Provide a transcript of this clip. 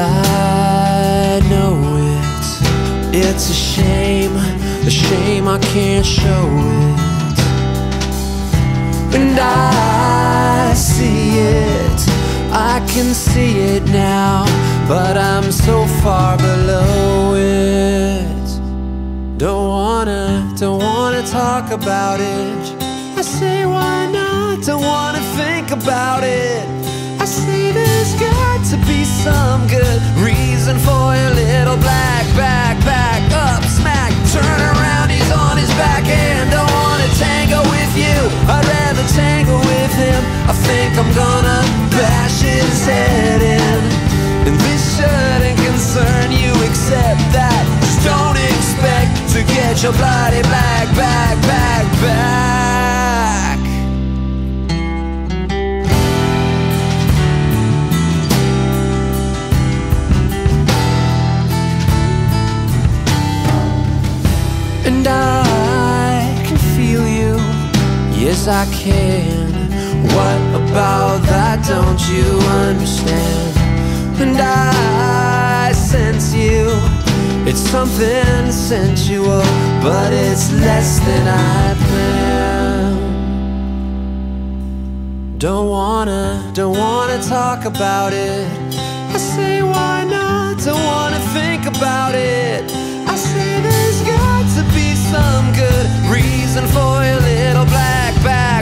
I know it's a shame I can't show it. And I see it, I can see it now, but I'm so far below it. Don't wanna talk about it. I say why not, don't wanna think about it. I say there's got to be some good reason for your little black back up smack. Turn around, he's on his back and don't wanna tango with you. I'd rather tango with him. I think I'm gonna bash his head in. And this shouldn't concern you except that just don't expect to get your bloody black back. And I can feel you, yes I can. What about that don't you understand? And I sense you, it's something sensual, but it's less than I planned. Don't wanna talk about it. I say why not, don't wanna think about it. I say there's got to be some good reason for your little black back.